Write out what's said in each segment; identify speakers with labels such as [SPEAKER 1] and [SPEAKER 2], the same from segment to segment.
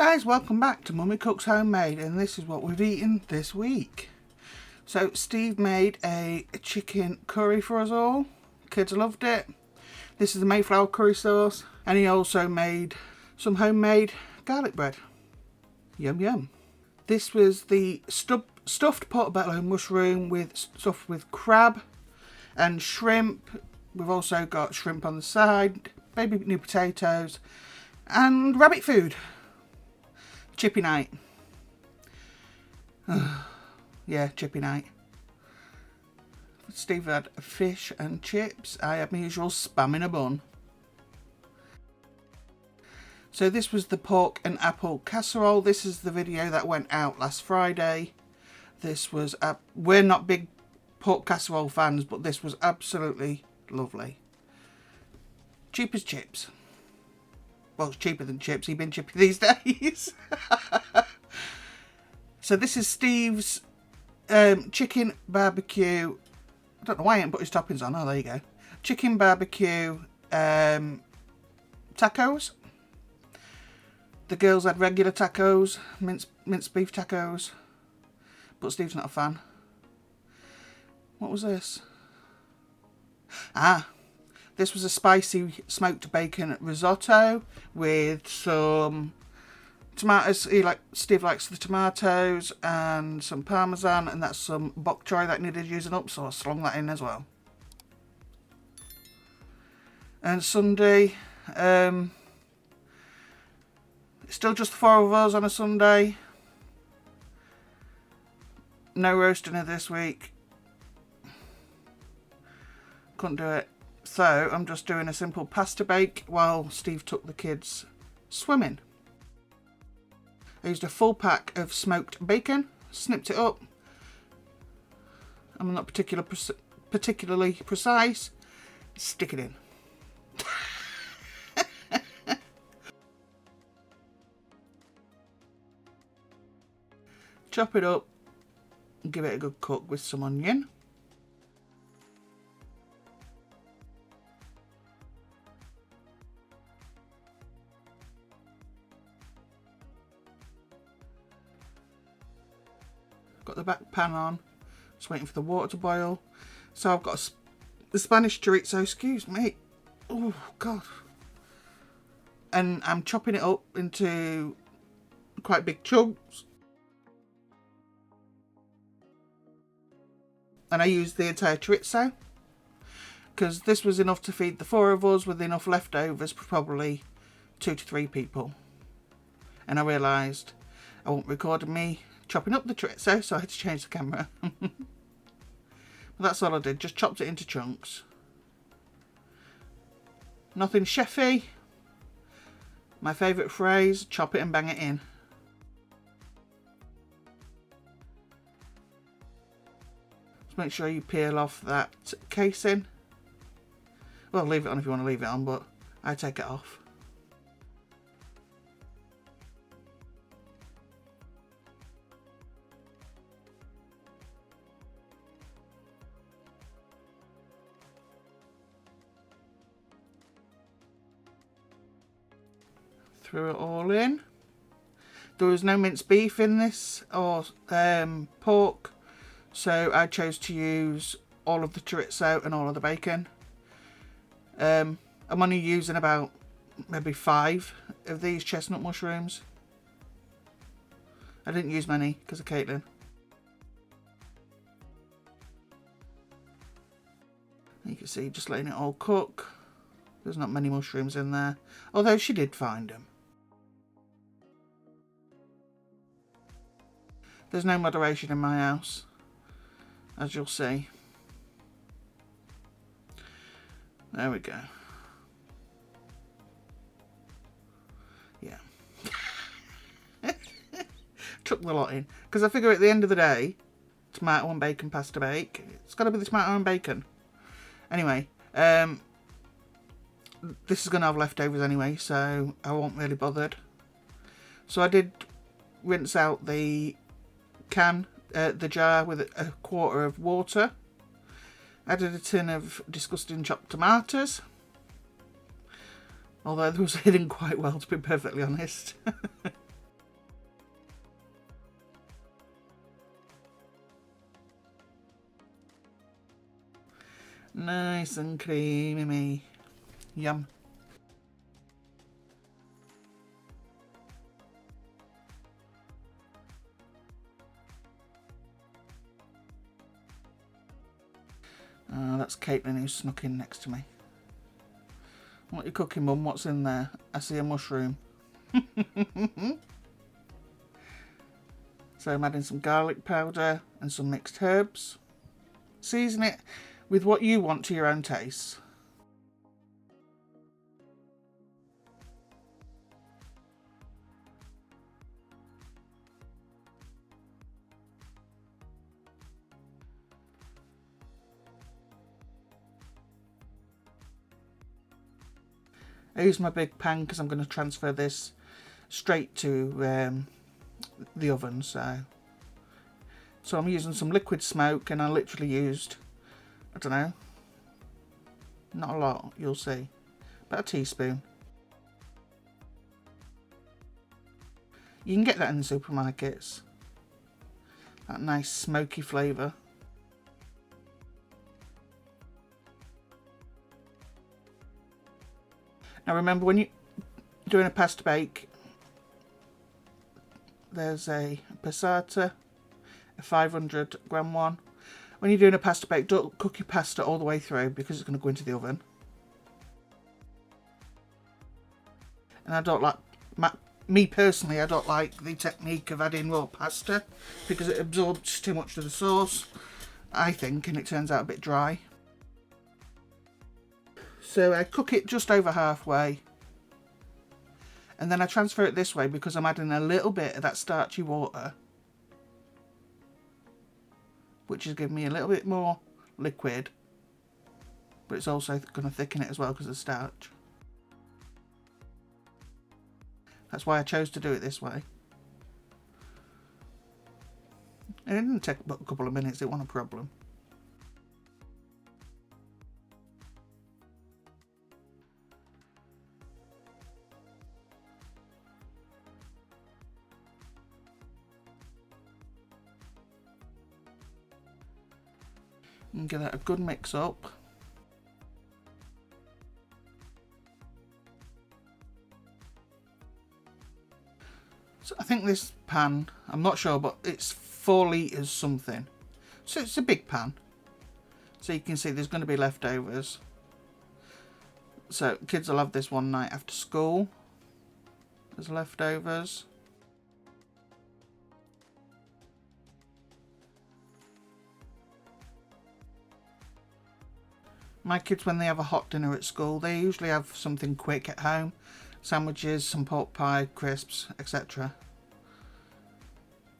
[SPEAKER 1] Guys, welcome back to Mummy Cooks Homemade, and this is what we've eaten this week. So Steve made a chicken curry for us all. Kids loved it. This is the Mayflower curry sauce, and he also made some homemade garlic bread. Yum yum. This was the stuffed portobello mushroom stuffed with crab and shrimp. We've also got shrimp on the side, baby new potatoes, and rabbit food. Chippy night. Yeah, chippy night. Steve had fish and chips. I had my usual spam in a bun. So this was the pork and apple casserole. This is the video that went out last Friday. This was, we're not big pork casserole fans, but this was absolutely lovely. Cheap as chips. Well, it's cheaper than chips. He's been chippy these days. So this is Steve's chicken barbecue. I don't know why I didn't put his toppings on. Oh, there you go. Chicken barbecue tacos. The girls had regular tacos, minced beef tacos. But Steve's not a fan. What was this? This was a spicy smoked bacon risotto with some tomatoes. Steve likes the tomatoes, and some parmesan, and that's some bok choy that needed using up, so I slung that in as well. And Sunday, still just the four of us on a Sunday. No roast dinner this week. Couldn't do it. So I'm just doing a simple pasta bake while Steve took the kids swimming. I used a full pack of smoked bacon, snipped it up. I'm not particularly precise. Stick it in. Chop it up and give it a good cook with some onion. Got the back pan on, just waiting for the water to boil. So I've got the Spanish chorizo, excuse me. Oh God. And I'm chopping it up into quite big chunks. And I used the entire chorizo because this was enough to feed the four of us with enough leftovers for probably 2 to 3 people. And I realised I won't record me chopping up the chorizo, so I had to change the camera. But that's all I did, just chopped it into chunks. Nothing chefy. My favourite phrase, chop it and bang it in. Just make sure you peel off that casing. Well, leave it on if you want to leave it on, but I take it off. Threw it all in. There was no minced beef in this or pork, so I chose to use all of the chorizo and all of the bacon. I'm only using about maybe 5 of these chestnut mushrooms. I didn't use many because of Caitlin. You can see just letting it all cook. There's not many mushrooms in there, although she did find them. There's no moderation in my house, as you'll see. There we go. Yeah. Took the lot in. Because I figure at the end of the day, tomato and bacon pasta bake. It's got to be the tomato and bacon. Anyway, this is going to have leftovers anyway, so I won't really bothered. So I did rinse out the the jar with a quarter of water. Added a tin of disgusting chopped tomatoes. Although those hidden quite well, to be perfectly honest. Nice and creamy. Yum. That's Caitlin who's snuck in next to me. What are you cooking, Mum? What's in there? I see a mushroom. So I'm adding some garlic powder and some mixed herbs. Season it with what you want to your own taste. I use my big pan because I'm going to transfer this straight to the oven. So I'm using some liquid smoke, and I literally used, I don't know, not a lot, you'll see, about a teaspoon. You can get that in the supermarkets, that nice smoky flavour. Now remember, when you're doing a pasta bake, there's a passata, a 500 gram one. When you're doing a pasta bake, don't cook your pasta all the way through because it's going to go into the oven. And I don't like, me personally, I don't like the technique of adding raw pasta because it absorbs too much of the sauce, I think, and it turns out a bit dry. So I cook it just over halfway, and then I transfer it this way because I'm adding a little bit of that starchy water, which is giving me a little bit more liquid, but it's also going to thicken it as well because of the starch. That's why I chose to do it this way. And it didn't take but a couple of minutes, it wasn't a problem. And give that a good mix up. So I think this pan, I'm not sure, but it's 4 litres something. So it's a big pan. So you can see there's going to be leftovers. So kids will have this one night after school. There's leftovers. My kids, when they have a hot dinner at school, they usually have something quick at home. Sandwiches, some pork pie, crisps, etc.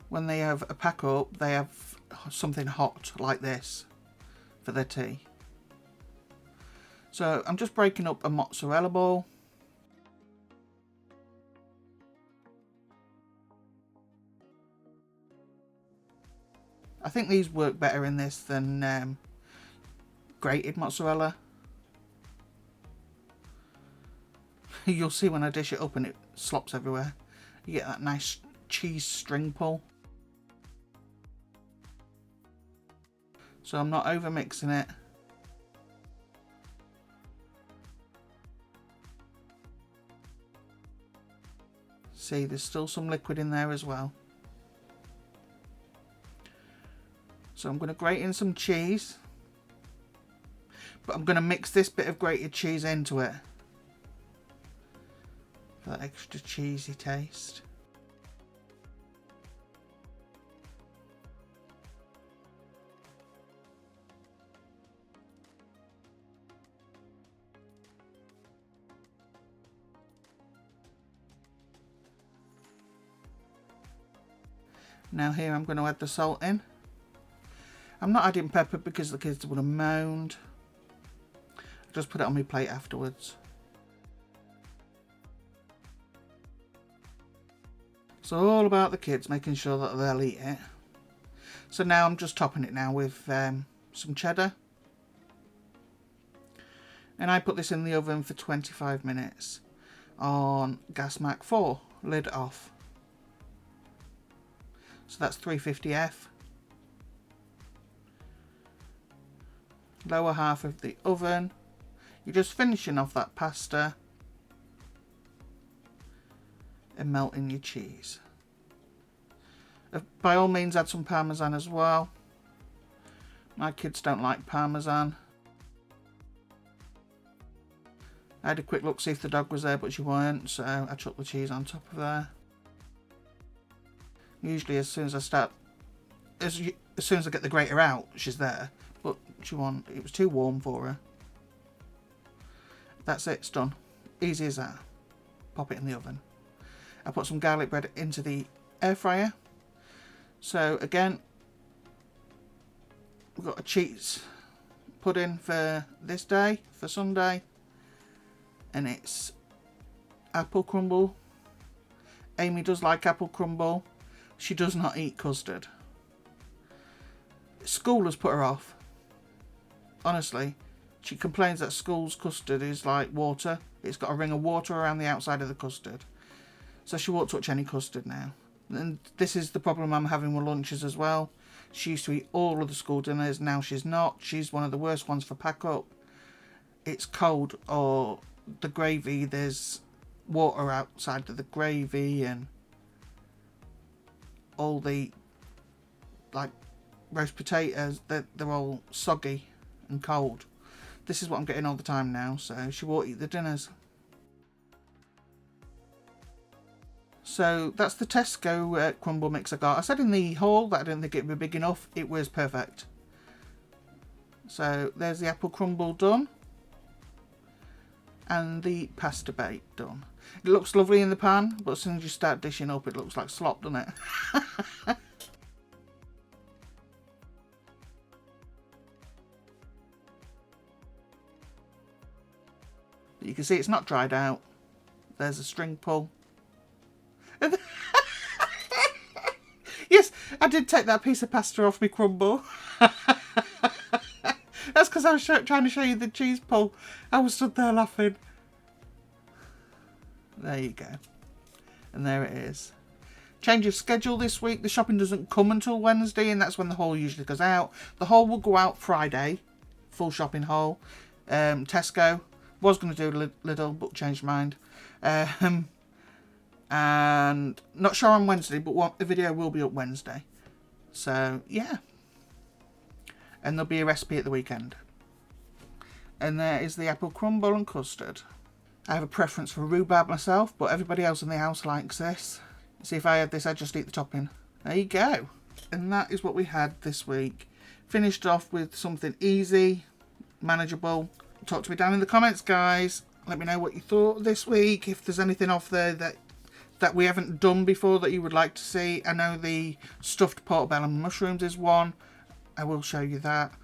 [SPEAKER 1] When they have a pack up, they have something hot like this for their tea. So I'm just breaking up a mozzarella ball. I think these work better in this than grated mozzarella. You'll see when I dish it up and it slops everywhere. You get that nice cheese string pull. So I'm not over mixing it. See, there's still some liquid in there as well. So I'm going to grate in some cheese. But I'm going to mix this bit of grated cheese into it for that extra cheesy taste. Now here I'm going to add the salt in. I'm not adding pepper because the kids would have moaned. I'll just put it on my plate afterwards. It's all about the kids, making sure that they'll eat it. So now I'm just topping it now with some cheddar. And I put this in the oven for 25 minutes on gas Mac 4, lid off. So that's 350F. lower half of the oven. You're just finishing off that pasta and melting your cheese. By all means add some parmesan as well. My kids don't like parmesan. I had a quick look see if the dog was there, but she weren't, so I chucked the cheese on top of there. Usually as soon as I start, as soon as I get the grater out, she's there, but it was too warm for her. That's it, it's done. Easy as that. Pop it in the oven. I put some garlic bread into the air fryer. So again, we've got a cheese pudding for this day, for Sunday. And it's apple crumble. Amy does like apple crumble. She does not eat custard. School has put her off. Honestly, she complains that school's custard is like water. It's got a ring of water around the outside of the custard. So she won't touch any custard now. And this is the problem I'm having with lunches as well. She used to eat all of the school dinners. Now she's not. She's one of the worst ones for pack up. It's cold, or the gravy, there's water outside of the gravy, and all the like roast potatoes, they're all soggy and cold. This is what I'm getting all the time now, so she won't eat the dinners. So that's the Tesco crumble mix I got. I said in the haul that I didn't think it would be big enough. It was perfect. So there's the apple crumble done. And the pasta bake done. It looks lovely in the pan, but as soon as you start dishing up, it looks like slop, doesn't it? You can see it's not dried out. There's a string pull. Yes, I did take that piece of pasta off my crumble. That's because I was trying to show you the cheese pull. I was stood there laughing. There you go. And there it is. Change of schedule this week. The shopping doesn't come until Wednesday, and that's when the haul usually goes out. The haul will go out Friday. Full shopping haul. Tesco. Was going to do Lidl, but changed mind. And not sure on Wednesday, but the video will be up Wednesday. So, yeah. And there'll be a recipe at the weekend. And there is the apple crumble and custard. I have a preference for rhubarb myself, but everybody else in the house likes this. See, if I had this, I'd just eat the topping. There you go. And that is what we had this week. Finished off with something easy, manageable. Talk to me down in the comments, guys. Let me know what you thought this week. If there's anything off there that we haven't done before that you would like to see. I know the stuffed portobello mushrooms is one. I will show you that,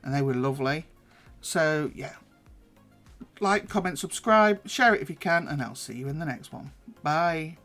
[SPEAKER 1] and they were lovely. So yeah, like, comment, subscribe, share it if you can, and I'll see you in the next one. Bye.